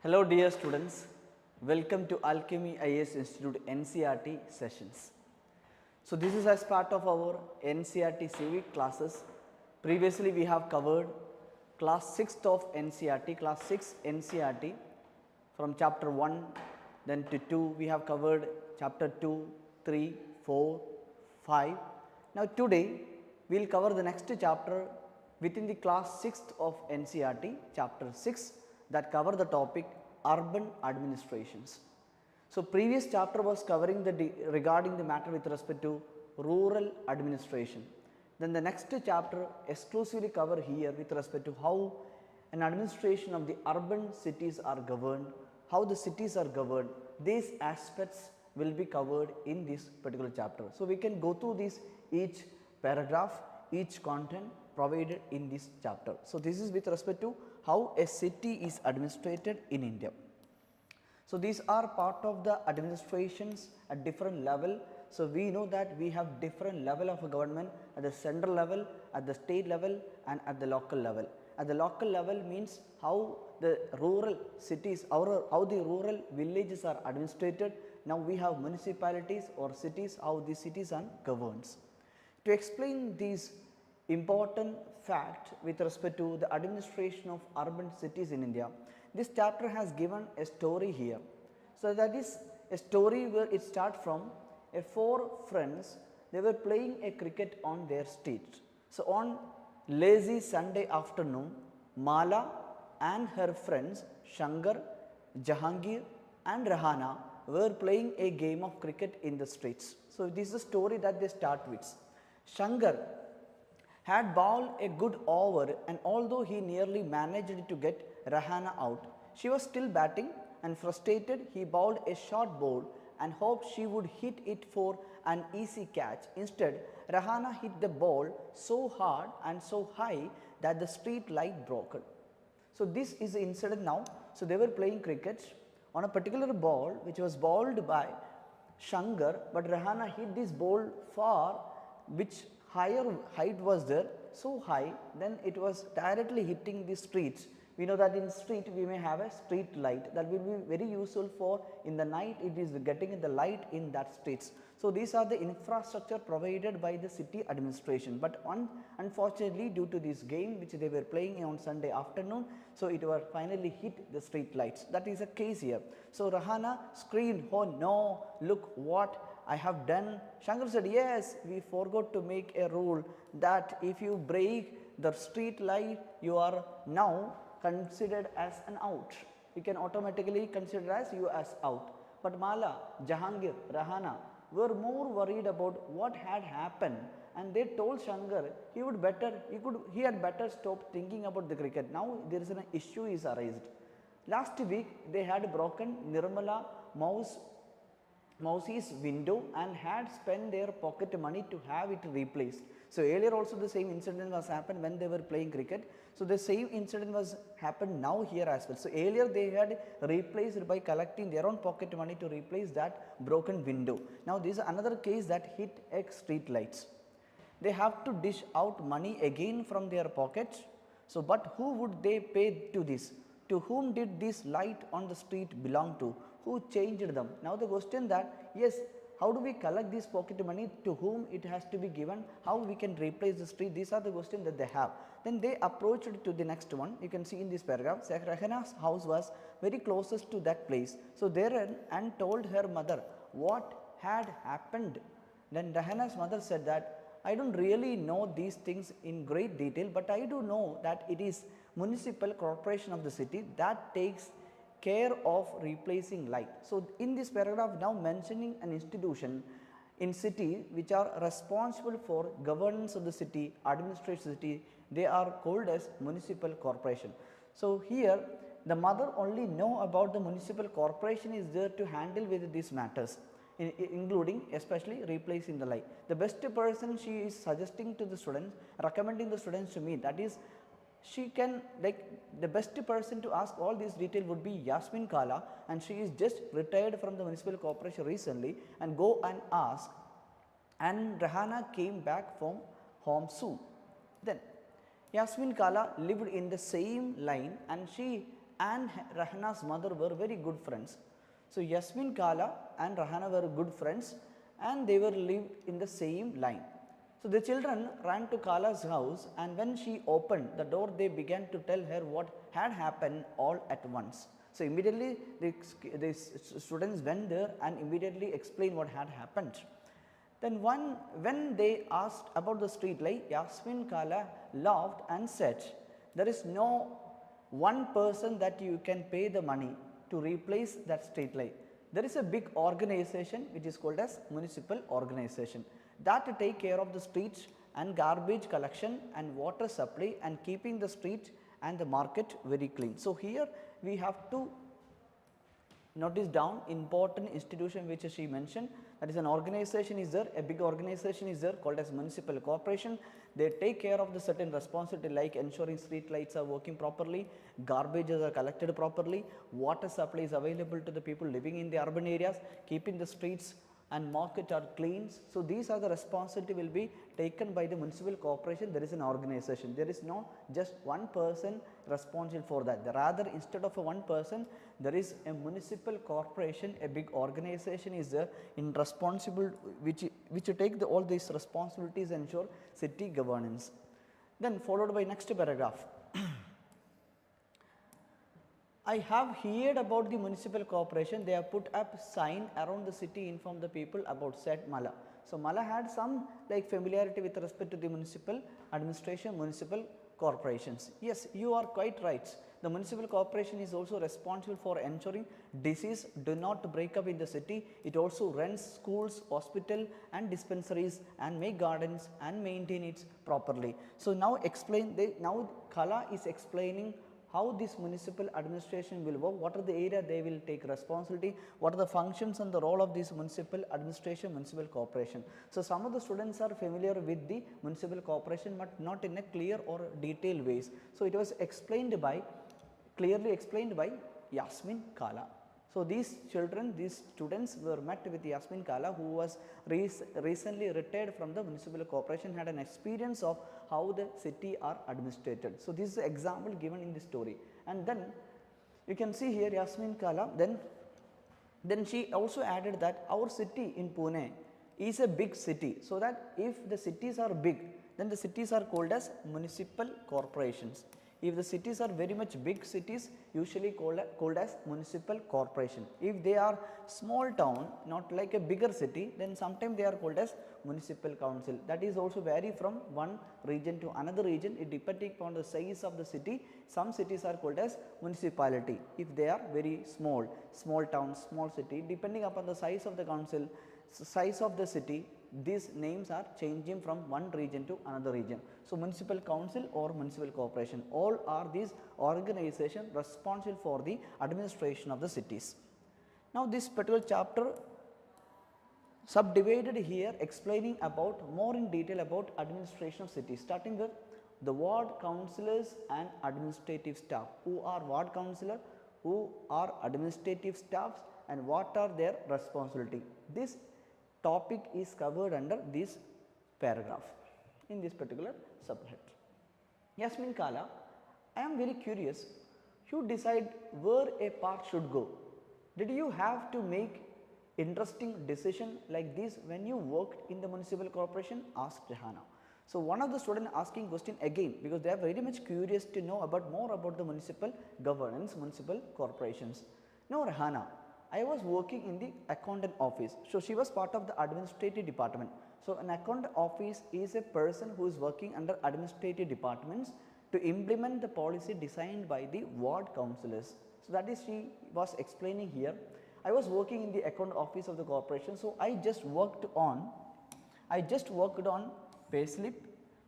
Hello dear students, welcome to Alchemy IAS Institute NCERT sessions. So this is as part of our NCERT Civics classes. Previously we have covered class 6th of NCERT, class 6 NCERT from chapter 1 then to 2 we have covered chapter 2, 3, 4, 5. Now today we will cover the next chapter within the class 6th of NCERT, chapter 6 that cover the topic urban administrations. So previous chapter was covering regarding the matter with respect to rural administration. Then the next chapter exclusively cover here with respect to how an administration of the urban cities are governed, how the cities are governed. These aspects will be covered in this particular chapter. So we can go through this each paragraph, each content provided in this chapter. So this is with respect to how a city is administrated in India. So these are part of the administrations at different level. So we know that we have different level of government at the central level, at the state level and at the local level. At the local level means how the rural cities or how the rural villages are administrated. Now we have municipalities or cities, how these cities are governed. To explain these important fact with respect to the administration of urban cities in India, this chapter has given a story here. So that is a story where it starts from four friends, they were playing a cricket on their street. So on lazy Sunday afternoon, Mala and her friends Shankar, Jahangir and Rahana were playing a game of cricket in the streets. So this is a story that they start with. Shankar had bowled a good over, and although he nearly managed to get Rahana out, she was still batting, and frustrated he bowled a short ball and hoped she would hit it for an easy catch. Instead, Rahana hit the ball so hard and so high that the street light broke. So this is the incident now. So they were playing cricket on a particular ball which was bowled by Shankar, but Rahana hit this ball far, which higher height was there, so high, then it was directly hitting the streets. We know that in street we may have a street light that will be very useful for in the night, it is getting the light in that streets. So these are the infrastructure provided by the city administration, but unfortunately due to this game which they were playing on Sunday afternoon, so it was finally hit the street lights. That is a case here. So Rahana screamed, "Oh no, look what I have done." Shankar said, "Yes, we forgot to make a rule that if you break the street light, you are now considered as an out. You can automatically consider as you as out." But Mala, Jahangir, Rahana were more worried about what had happened, and they told Shankar he had better stop thinking about the cricket. Now there is an issue is arised. Last week they had broken Nirmala Mouse's window and had spent their pocket money to have it replaced. So earlier also the same incident was happened when they were playing cricket. So the same incident was happened now here as well. So earlier they had replaced by collecting their own pocket money to replace that broken window. Now this is another case that hit street lights. They have to dish out money again from their pockets. So but who would they pay to this? To whom did this light on the street belong to? Who changed them? Now the question that, yes, how do we collect this pocket money, to whom it has to be given, how we can replace the street, these are the questions that they have. Then they approached to the next one, you can see in this paragraph, Rahana's house was very closest to that place. So they ran and told her mother what had happened. Then Rahana's mother said that, "I don't really know these things in great detail, but I do know that it is municipal corporation of the city that takes care of replacing light." So in this paragraph now mentioning an institution in city which are responsible for governance of the city, administration of the city, they are called as municipal corporation. So here the mother only know about the municipal corporation is there to handle with these matters, including especially replacing the light. The best person she is suggesting to the students, recommending the students to meet, that is she can, like, the best person to ask all these detail would be Yasmin Kala, and she is just retired from the municipal corporation recently, and go and ask. And Rahana came back from home soon. Then Yasmin Kala lived in the same line, and she and Rahana's mother were very good friends. So Yasmin Kala and Rahana were good friends and they were lived in the same line. So the children ran to Kala's house, and when she opened the door, they began to tell her what had happened all at once. So immediately the students went there and immediately explained what had happened. Then when they asked about the street light, Yasmin Kala laughed and said, there is no one person that you can pay the money to replace that street light. There is a big organization which is called as municipal organization that take care of the streets and garbage collection and water supply and keeping the street and the market very clean. So here we have to notice down important institution which she mentioned, that is an organization is there, a big organization is there called as municipal corporation. They take care of the certain responsibility like ensuring street lights are working properly, garbages are collected properly, water supply is available to the people living in the urban areas, keeping the streets and market are clean. So these are the responsibility will be taken by the municipal corporation. There is an organization, there is no just one person responsible for that. Rather, instead of a one person, there is a municipal corporation, a big organization is there in responsible which take all these responsibilities and ensure city governance. Then followed by next paragraph. I have heard about the municipal corporation. They have put up sign around the city, inform the people about said Mala. So Mala had some like familiarity with respect to the municipal administration, municipal corporations. Yes, you are quite right. The municipal corporation is also responsible for ensuring disease do not break up in the city. It also runs schools, hospital and dispensaries and make gardens and maintain it properly. So now now Kala is explaining how this municipal administration will work, what are the area they will take responsibility, what are the functions and the role of this municipal administration, municipal corporation. So some of the students are familiar with the municipal corporation but not in a clear or detailed ways. So it was clearly explained by Yasmin Kala. So these children, these students were met with Yasmin Kala, who was recently retired from the municipal corporation, had an experience of how the city are administrated. So this is an example given in the story. And then you can see here Yasmin Kala, then she also added that our city in Pune is a big city. So that if the cities are big, then the cities are called as municipal corporations. If the cities are very much big cities, usually called as municipal corporation. If they are small town, not like a bigger city, then sometimes they are called as municipal council. That is also vary from one region to another region. It depending upon the size of the city. Some cities are called as municipality if they are very small town, small city. Depending upon the size of the council, size of the city, these names are changing from one region to another region. So municipal council or municipal corporation, all are these organizations responsible for the administration of the cities. Now this particular chapter subdivided here explaining about more in detail about administration of cities, starting with the ward councillors and administrative staff. Who are ward councillor, who are administrative staffs and what are their responsibility. This topic is covered under this paragraph in this particular subhead. Yasmin Kala, I am very curious, you decide where a park should go. Did you have to make interesting decision like this when you worked in the municipal corporation? Asked Rehana. So one of the students asking question again because they are very much curious to know about more about the municipal governance, municipal corporations. No, Rehana, I was working in the accountant office. So she was part of the administrative department. So an accountant office is a person who is working under administrative departments to implement the policy designed by the ward councillors. So that is she was explaining here. I was working in the account office of the corporation. So I just worked on payslip.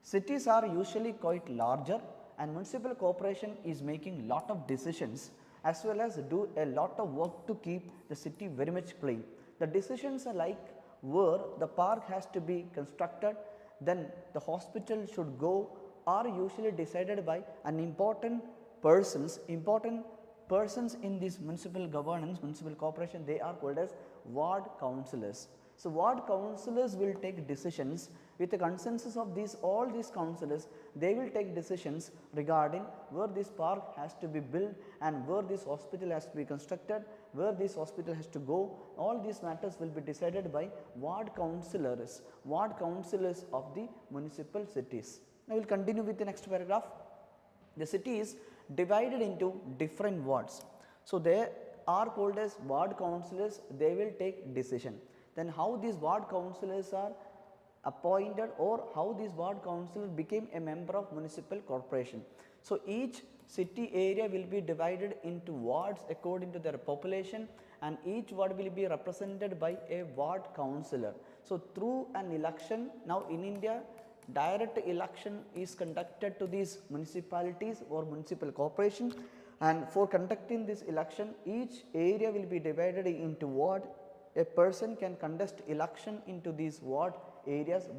Cities are usually quite larger and municipal corporation is making lot of decisions as well as do a lot of work to keep the city very much clean. The decisions are like where the park has to be constructed, then the hospital should go, are usually decided by an important persons in this municipal governance, municipal corporation. They are called as ward councillors. So ward councillors will take decisions With the consensus of all these councillors, they will take decisions regarding where this park has to be built and where this hospital has to be constructed, where this hospital has to go. All these matters will be decided by ward councillors of the municipal cities. Now, we will continue with the next paragraph. The city is divided into different wards. So, they are called as ward councillors, they will take decision. Then how these ward councillors are appointed, or how these ward councillor became a member of municipal corporation. So, each city area will be divided into wards according to their population, and each ward will be represented by a ward councillor. So, through an election, now in India direct election is conducted to these municipalities or municipal corporation, and for conducting this election each area will be divided into ward. A person can contest election into these ward areas,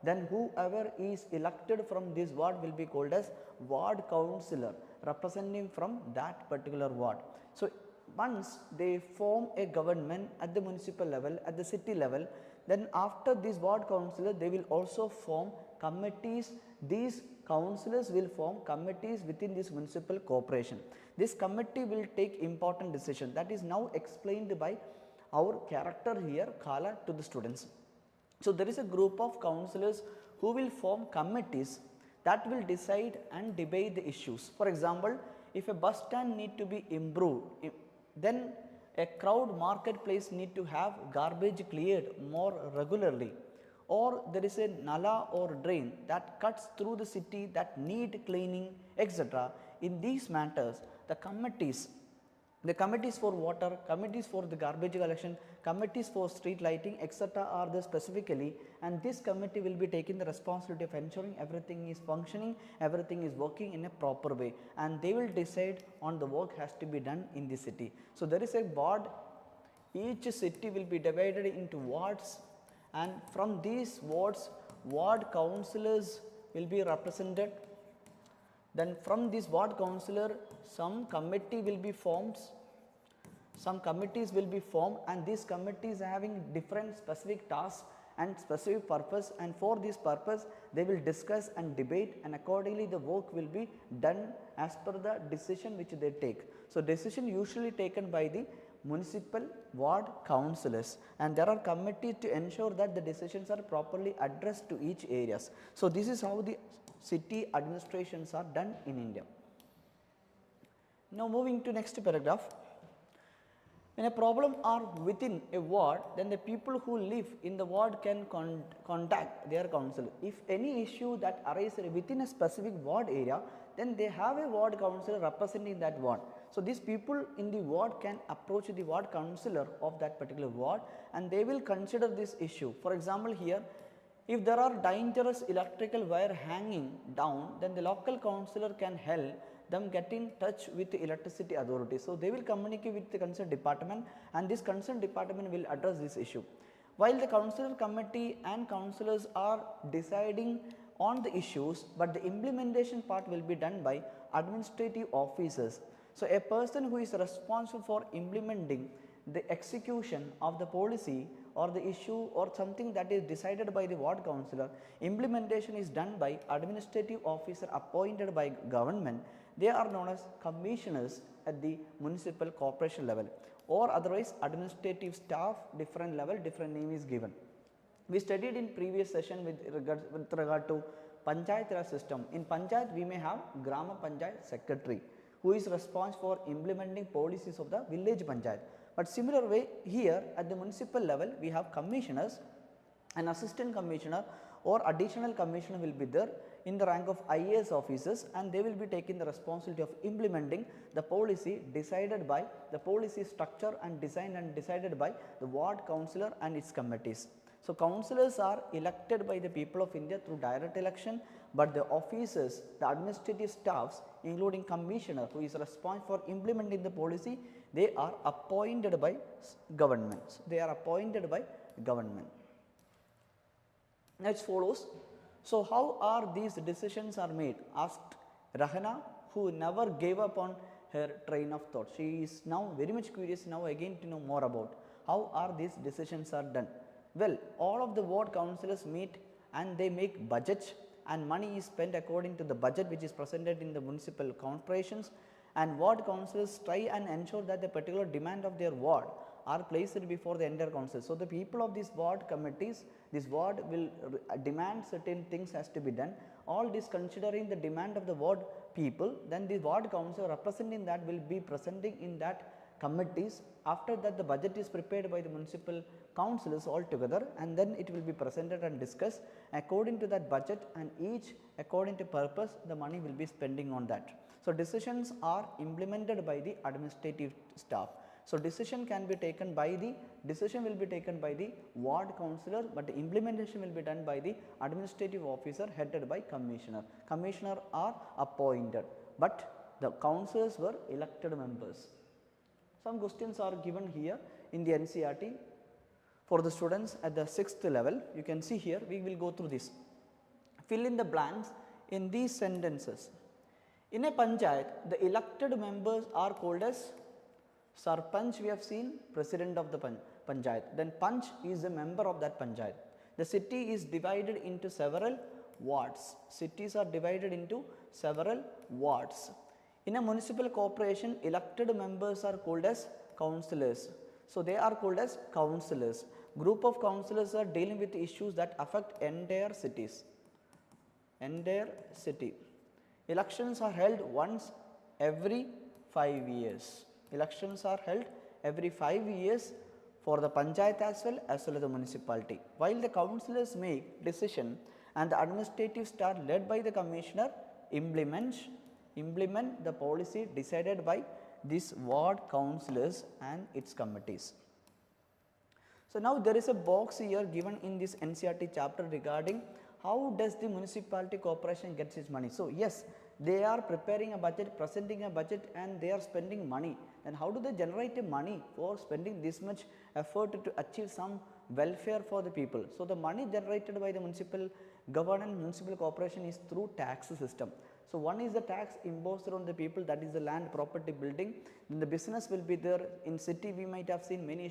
then whoever is elected from this ward will be called as ward councillor, representing from that particular ward. So, once they form a government at the municipal level, at the city level, then after this ward councillor they will also form committees. These councillors will form committees within this municipal corporation. This committee will take important decision, that is now explained by our character here, Kala, to the students. So, there is a group of councillors who will form committees that will decide and debate the issues. For example, if a bus stand need to be improved, then a crowd marketplace need to have garbage cleared more regularly, or there is a nala or drain that cuts through the city that need cleaning, etc. In these matters, the committees for water, committees for the garbage collection, committees for street lighting, etc. are there specifically, and this committee will be taking the responsibility of ensuring everything is functioning, everything is working in a proper way, and they will decide on the work has to be done in the city. So, there is a ward, each city will be divided into wards, and from these wards ward councillors will be represented. Then from this ward councillor some committee will be formed, some committees will be formed, and these committees having different specific tasks and specific purpose, and for this purpose they will discuss and debate, and accordingly the work will be done as per the decision which they take. So, decision usually taken by the municipal ward councillors, and there are committees to ensure that the decisions are properly addressed to each areas. So, this is how the city administrations are done in India. Now, moving to next paragraph. When a problem are within a ward, then the people who live in the ward can contact their councillor. If any issue that arises within a specific ward area, then they have a ward councillor representing that ward. So, these people in the ward can approach the ward councillor of that particular ward, and they will consider this issue. For example, here if there are dangerous electrical wire hanging down, then the local councillor can help them get in touch with the electricity authority. So, they will communicate with the concerned department, and this concerned department will address this issue. While the councillor committee and councillors are deciding on the issues, but the implementation part will be done by administrative officers. So, a person who is responsible for implementing the execution of the policy or the issue or something that is decided by the ward councillor, implementation is done by administrative officer appointed by government. They are known as commissioners at the municipal corporation level, or otherwise administrative staff, different level, different name is given. We studied in previous session with regard to Panchayat Raj system. In Panchayat we may have Grama Panchayat secretary who is responsible for implementing policies of the village Panchayat. But similar way here at the municipal level we have commissioners, an assistant commissioner or additional commissioner will be there in the rank of IAS officers, and they will be taking the responsibility of implementing the policy decided by the policy structure and design and decided by the ward councillor and its committees. So, councillors are elected by the people of India through direct election, but the officers, the administrative staffs including commissioner who is responsible for implementing the policy, they are appointed by governments. They are appointed by government. Next follows. So, how are these decisions are made? Asked Rahana, who never gave up on her train of thought. She is now very much curious now again to know more about how are these decisions are done. Well, all of the ward councillors meet and they make budget, and money is spent according to the budget which is presented in the municipal corporations, and ward councillors try and ensure that the particular demand of their ward are placed before the entire council. So, the people of these ward committees, this ward will demand certain things has to be done, all this considering the demand of the ward people, then the ward council representing that will be presenting in that committees. After that, the budget is prepared by the municipal councillors all together, and then it will be presented and discussed according to that budget, and each according to purpose the money will be spending on that. So, decisions are implemented by the administrative staff. So, decision will be taken by the ward councillor, but the implementation will be done by the administrative officer headed by commissioner. Commissioner are appointed, but the councillors were elected members. Some questions are given here in the NCERT for the students at the 6th level. You can see here, we will go through this. Fill in the blanks in these sentences. In a panchayat, the elected members are called as Sarpanch, we have seen, president of the panchayat. Then Panch is a member of that panchayat. The city is divided into several wards. Cities are divided into several wards. In a municipal corporation, elected members are called as councillors. So, they are called as councillors. Group of councillors are dealing with issues that affect entire cities. Entire city. Elections are held once every 5 years. Elections are held every 5 years for the panchayat as well as the municipality. While the councillors make decision and the administrative staff led by the commissioner implement the policy decided by these ward councillors and its committees. So, now there is a box here given in this NCERT chapter regarding how does the municipality corporation gets its money. So, yes, they are preparing a budget, presenting a budget, and they are spending money. Then how do they generate money for spending this much effort to achieve some welfare for the people? So, the money generated by the municipal government, municipal corporation is through tax system. So, one is the tax imposed on the people, that is the land, property, building. Then the business will be there. In city we might have seen many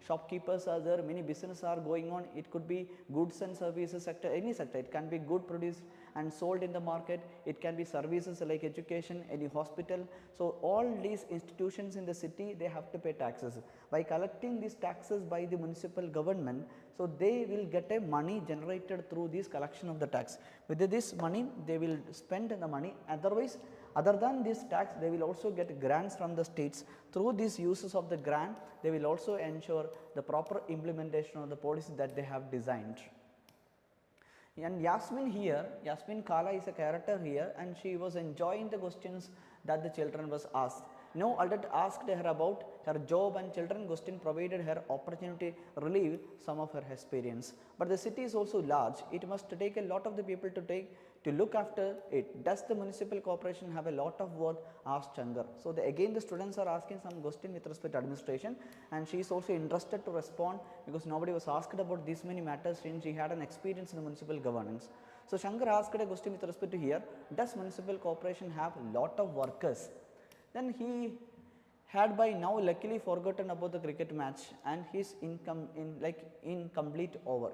shopkeepers are there, many business are going on. It could be goods and services sector, any sector. It can be good produced and sold in the market. It can be services like education, any hospital. So, all these institutions in the city, they have to pay taxes. By collecting these taxes by the municipal government, so they will get a money generated through this collection of the tax. With this money, they will spend the money. Otherwise, other than this tax, they will also get grants from the states. Through these uses of the grant, they will also ensure the proper implementation of the policy that they have designed. And Yasmin Kala is a character here, and she was enjoying the questions that the children was asked. No adult asked her about her job, and children question provided her opportunity to relieve some of her experience. But the city is also large. It must take a lot of the people to look after it. Does the municipal corporation have a lot of work? Asked Shankar. So, again the students are asking some question with respect to administration, and she is also interested to respond because nobody was asked about these many matters since she had an experience in the municipal governance. So, Shankar asked a question with respect to here, does municipal corporation have lot of workers? Then he had by now luckily forgotten about the cricket match and his incomplete over.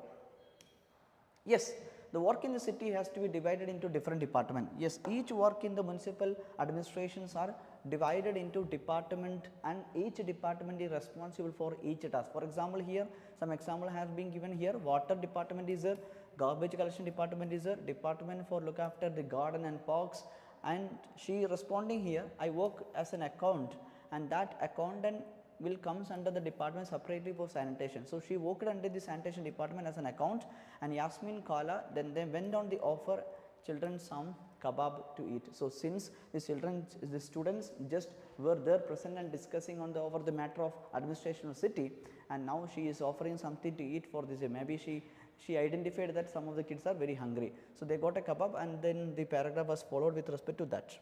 Yes, the work in the city has to be divided into different departments. Yes, each work in the municipal administrations are divided into department, and each department is responsible for each task. For example, here some example has been given here. Water department is there, garbage collection department is there, department for look after the garden and parks. And she responding here, I work as an account, and that accountant will comes under the department separately for sanitation. So, she worked under the sanitation department as an account, and Yasmin Kala then they went on the offer children some kebab to eat. So, since the students just were there present and discussing on over the matter of administration of city, and now she is offering something to eat for this. Maybe she identified that some of the kids are very hungry. So, they got a kebab, and then the paragraph was followed with respect to that.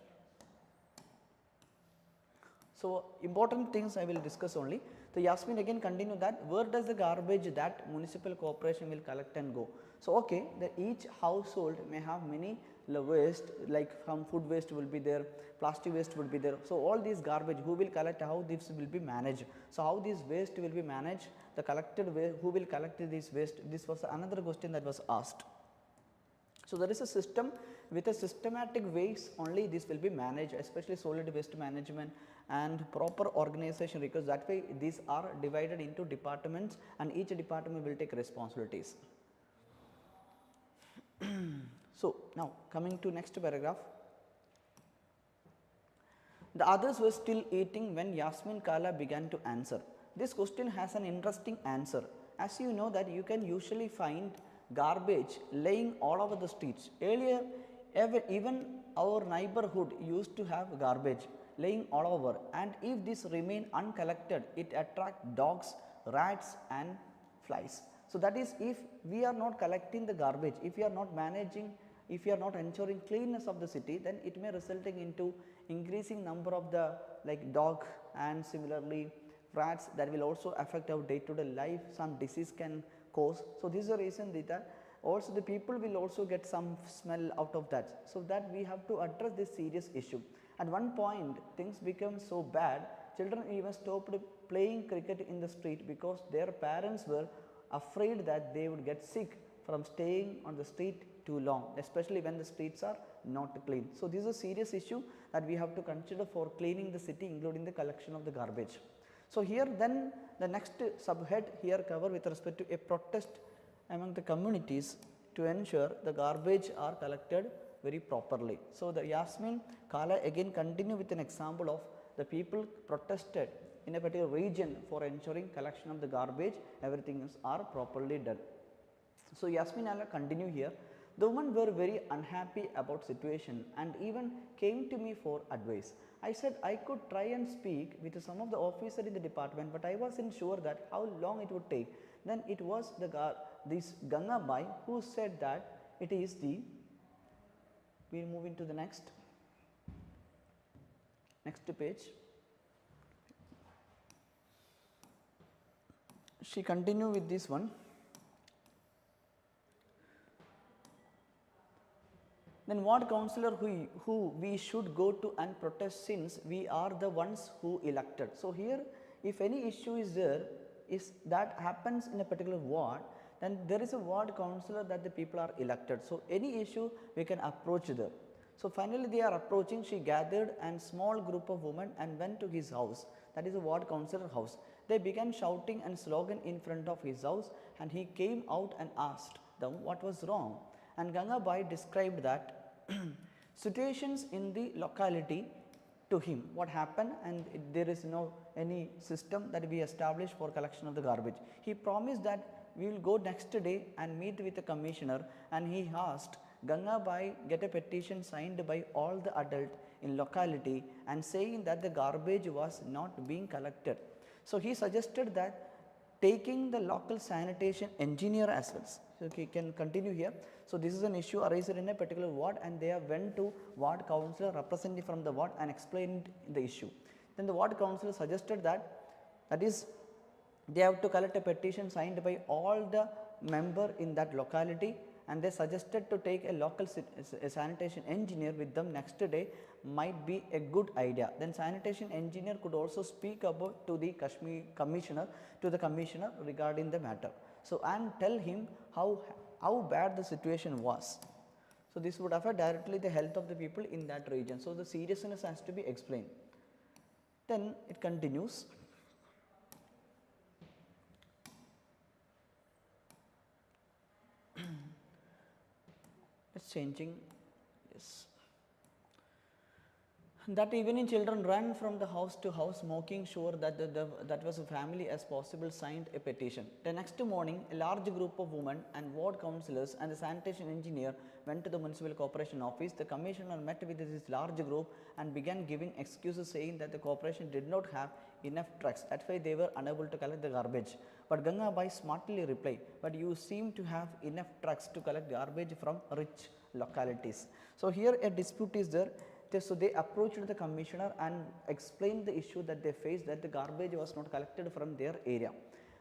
So, important things I will discuss only. So, Yasmin again continue that where does the garbage that municipal corporation will collect and go. So, okay, each household may have many waste, like some food waste will be there, plastic waste will be there. So, all these garbage who will collect, how this will be managed. So, how this waste will be managed, the collected waste, who will collect this waste, this was another question that was asked. So, there is a system with a systematic ways only this will be managed, especially solid waste management and proper organization, because that way these are divided into departments and each department will take responsibilities. So, now coming to next paragraph. The others were still eating when Yasmin Kala began to answer. This question has an interesting answer. As you know that you can usually find garbage laying all over the streets. Earlier, even our neighborhood used to have garbage laying all over, and if this remain uncollected, it attracts dogs, rats and flies. So, that is, if we are not collecting the garbage, if we are not managing, if we are not ensuring cleanness of the city, then it may resulting into increasing number of the like dog and similarly rats that will also affect our day to day life, some disease can cause. So, this is the reason that also the people will also get some smell out of that. So, that we have to address this serious issue. At one point things become so bad, children even stopped playing cricket in the street because their parents were afraid that they would get sick from staying on the street too long, especially when the streets are not clean. So, this is a serious issue that we have to consider for cleaning the city, including the collection of the garbage. So, here then the next subhead here cover with respect to a protest among the communities to ensure the garbage are collected very properly. So, the Yasmin Kala again continue with an example of the people protested in a particular region for ensuring collection of the garbage, everything is are properly done. So, Yasmin Kala continue here. The women were very unhappy about situation and even came to me for advice. I said I could try and speak with some of the officers in the department, but I wasn't sure that how long it would take. Then it was this Ganga Bai who said that it is the, we will move into the next page. She continue with this one. Then what councillor who we should go to and protest, since we are the ones who elected. So, here if any issue is there, is that happens in a particular ward, then there is a ward councillor that the people are elected. So, any issue we can approach there. So, finally they are approaching, she gathered and small group of women and went to his house, that is a ward councillor house. They began shouting and slogan in front of his house, and he came out and asked them what was wrong. And Ganga Bai described that situations in the locality to him, what happened, and there is no any system that we established for collection of the garbage. He promised that we will go next day and meet with the commissioner, and he asked Ganga Bai get a petition signed by all the adults in locality and saying that the garbage was not being collected. So, he suggested that taking the local sanitation engineer as well. So, he can continue here. So, this is an issue arisen in a particular ward, and they have went to ward councillor representative from the ward and explained the issue. Then the ward councillor suggested that is they have to collect a petition signed by all the member in that locality, and they suggested to take a local sanitation engineer with them next day might be a good idea. Then sanitation engineer could also speak about to the commissioner regarding the matter. So, and tell him how bad the situation was. So, this would affect directly the health of the people in that region. So, the seriousness has to be explained. Then it continues. It's changing. Yes. That evening children ran from the house to house making sure that that was a family as possible signed a petition. The next morning a large group of women and ward councillors and the sanitation engineer went to the municipal corporation office. The commissioner met with this large group and began giving excuses saying that the corporation did not have enough trucks, that's why they were unable to collect the garbage. But Ganga Bai smartly replied, but you seem to have enough trucks to collect garbage from rich localities. So, here a dispute is there. So, they approached the commissioner and explained the issue that they faced, that the garbage was not collected from their area.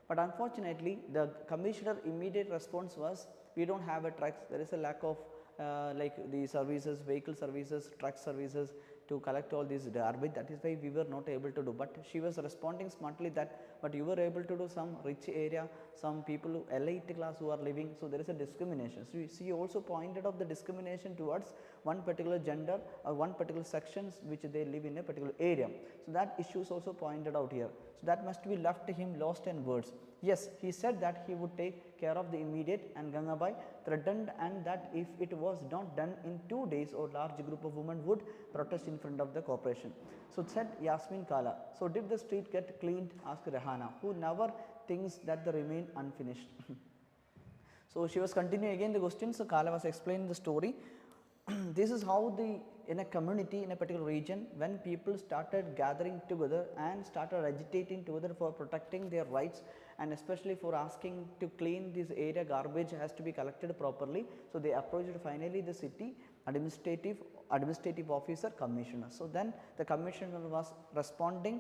But unfortunately, the commissioner immediate response was, we do not have a trucks, there is a lack of like the services, vehicle services, truck services to collect all these garbage. That is why we were not able to do, but she was responding smartly that, but you were able to do some rich area, some people elite class who are living, so there is a discrimination. So she also pointed out the discrimination towards one particular gender or one particular sections which they live in a particular area. So that issue is also pointed out here. So that must be left to him lost in words. Yes, he said that he would take care of the immediate, and Gangabai threatened and that if it was not done in 2 days or large group of women would protest in front of the corporation. So said Yasmin Kala. So did the street get cleaned? Asked Rehana, who never thinks that they remain unfinished. So she was continuing again the question. So Kala was explaining the story. This is how in a community, in a particular region, when people started gathering together and started agitating together for protecting their rights, and especially for asking to clean this area, garbage has to be collected properly. So they approached finally the city administrative officer, commissioner. So then the commissioner was responding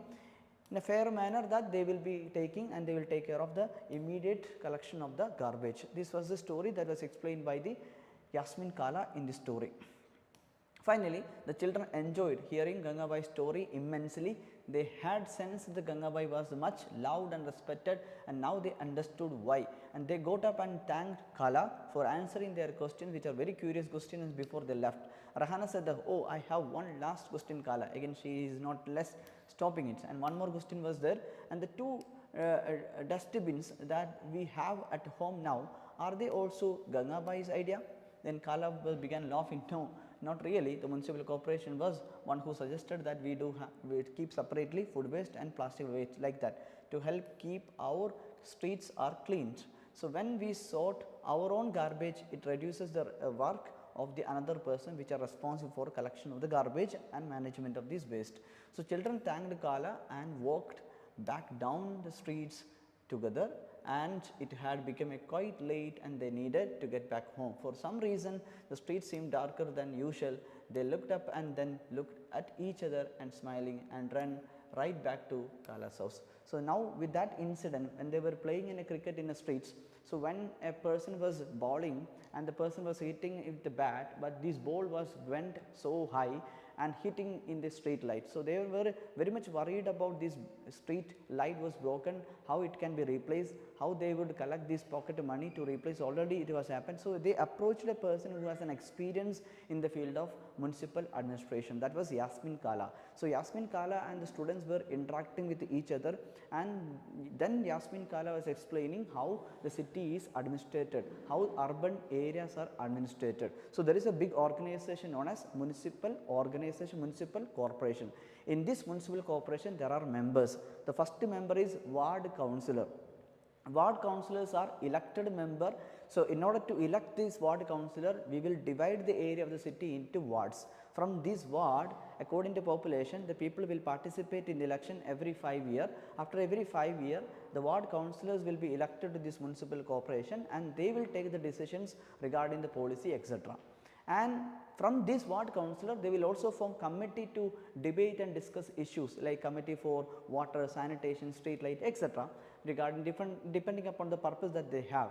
in a fair manner that they will be taking and they will take care of the immediate collection of the garbage. This was the story that was explained by the Yasmin Kala in the story. Finally, the children enjoyed hearing Gangabai's story immensely. They had sensed that Gangabai was much loved and respected, and now they understood why. And they got up and thanked Kala for answering their questions, which are very curious questions, before they left. Rahana said that, oh, I have one last question, Kala. Again, she is not less stopping it. And one more question was there. And the two dustbins that we have at home now, are they also Gangabai's idea? Then Kala began laughing. No, not really. The municipal corporation was one who suggested that we keep separately food waste and plastic waste, like that, to help keep our streets are cleaned. So when we sort our own garbage, it reduces the work of the another person which are responsible for collection of the garbage and management of this waste. So children thanked Kala and walked back down the streets together, and it had become quite late and they needed to get back home. For some reason the street seemed darker than usual. They looked up and then looked at each other and smiling and ran right back to Kala's house. So now with that incident, when they were playing in a cricket in the streets, so when a person was bowling and the person was hitting with the bat, but this ball went so high and hitting in the street light. So they were very much worried about this street light was broken, how it can be replaced, how they would collect this pocket money to replace. Already it was happened. So they approached a person who has an experience in the field of municipal administration. That was Yasmin Kala. So Yasmin Kala and the students were interacting with each other, and then Yasmin Kala was explaining how the city is administrated, how urban areas are administrated. So there is a big organization known as municipal corporation. In this municipal corporation there are members. The first member is ward councillor. Ward councillors are elected member. So in order to elect this ward councillor, we will divide the area of the city into wards. From this ward, according to population, the people will participate in the election every 5 years. After every 5 years, the ward councillors will be elected to this municipal corporation, and they will take the decisions regarding the policy, etc. And from this ward councillor, they will also form committee to debate and discuss issues like committee for water, sanitation, street light, etc. regarding depending upon the purpose that they have.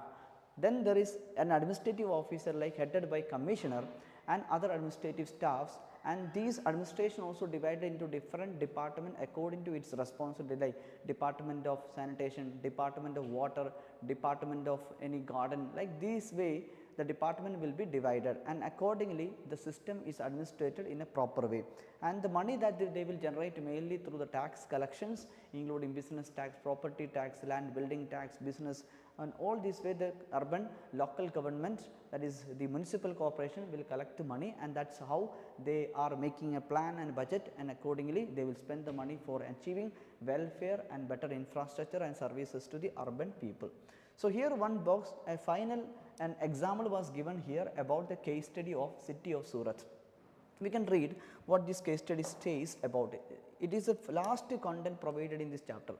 Then there is an administrative officer like headed by commissioner and other administrative staffs, and these administration also divided into different department according to its responsibility, like department of sanitation, department of water, department of any garden. Like this way the department will be divided, and accordingly the system is administrated in a proper way. And the money that they will generate mainly through the tax collections, including business tax, property tax, land building tax, business, and all this way the urban local government, that is the municipal corporation, will collect the money, and that is how they are making a plan and budget, and accordingly they will spend the money for achieving welfare and better infrastructure and services to the urban people. So here one box, an example was given here about the case study of city of Surat. We can read what this case study says about it. It is the last content provided in this chapter.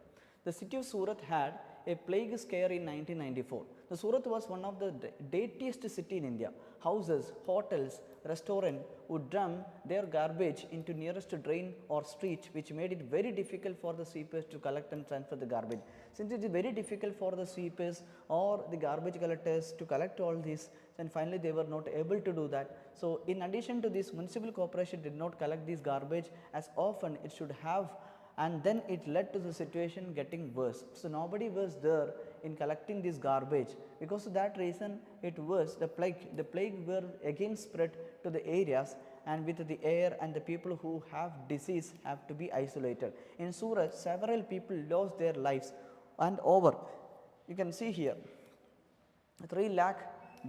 The city of Surat had a plague scare in 1994. The Surat was one of the dirtiest city in India. Houses, hotels, restaurants would dump their garbage into nearest drain or street, which made it very difficult for the sweepers to collect and transfer the garbage. Since it is very difficult for the sweepers or the garbage collectors to collect all this, and finally they were not able to do that. So in addition to this, municipal corporation did not collect this garbage as often it should have, and then it led to the situation getting worse. So nobody was there in collecting this garbage. Because of that reason, it was the plague were again spread to the areas, and with the air, and the people who have disease have to be isolated. In Surat, several people lost their lives, and over, you can see here, 3 lakh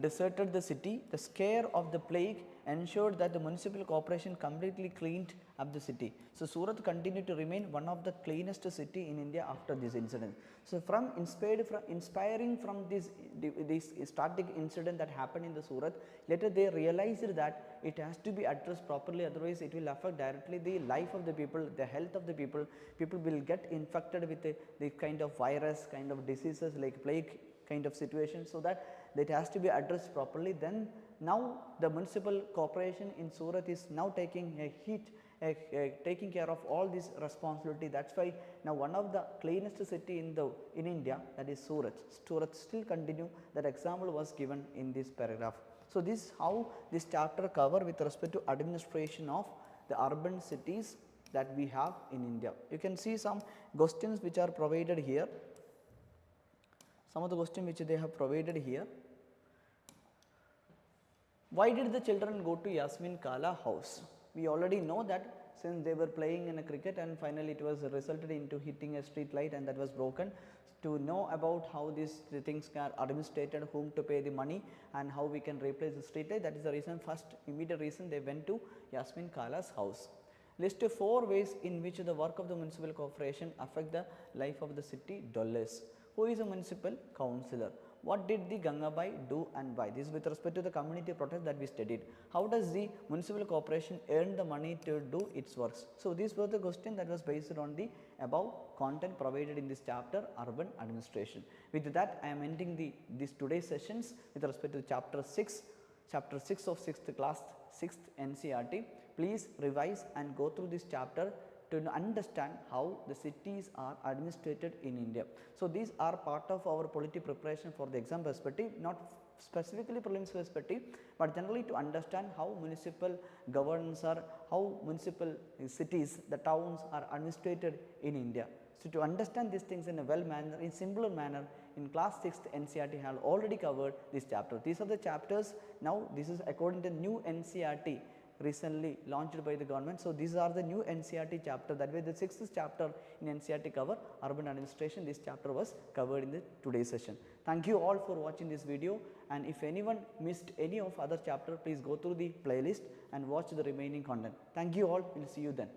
deserted the city. The scare of the plague ensured that the municipal corporation completely cleaned up the city. So Surat continued to remain one of the cleanest city in India after this incident. So inspiring from this static incident that happened in the Surat, later they realized that it has to be addressed properly, otherwise it will affect directly the life of the people, the health of the people. People will get infected with the kind of virus, kind of diseases like plague kind of situation, so that has to be addressed properly. Then now the municipal corporation in Surat is now taking taking care of all this responsibility. That's why now one of the cleanest city in India, that is Surat. Surat still continue. That example was given in this paragraph. So this is how this chapter cover with respect to administration of the urban cities that we have in India. You can see some questions which are provided here. Some of the questions which they have provided here. Why did the children go to Yasmin Kala house? We already know that since they were playing in a cricket, and finally it was resulted into hitting a street light, and that was broken. To know about how these things are administrated, whom to pay the money, and how we can replace the street light, that is the reason, first immediate reason they went to Yasmin Kala's house. List 4 ways in which the work of the municipal corporation affect the life of the city dwellers. Who is a municipal councillor? What did the Gangabai do and why? This is with respect to the community protest that we studied. How does the municipal corporation earn the money to do its works? So these were the question that was based on the above content provided in this chapter, urban administration. With that, I am ending these today's sessions with respect to chapter 6 of 6th class, 6th NCERT. Please revise and go through this chapter to understand how the cities are administrated in India. So these are part of our polity preparation for the exam perspective, not specifically prelims perspective, but generally to understand how municipal governance are, how municipal cities, the towns are administrated in India. So to understand these things in a in simpler manner, in class 6th NCERT have already covered this chapter. These are the chapters. Now this is according to new NCERT recently launched by the government. So these are the new NCERT chapter. That way the 6th chapter in NCERT cover urban administration. This chapter was covered in the today's session. Thank you all for watching this video, and if anyone missed any of other chapter, please go through the playlist and watch the remaining content. Thank you all. We will see you then.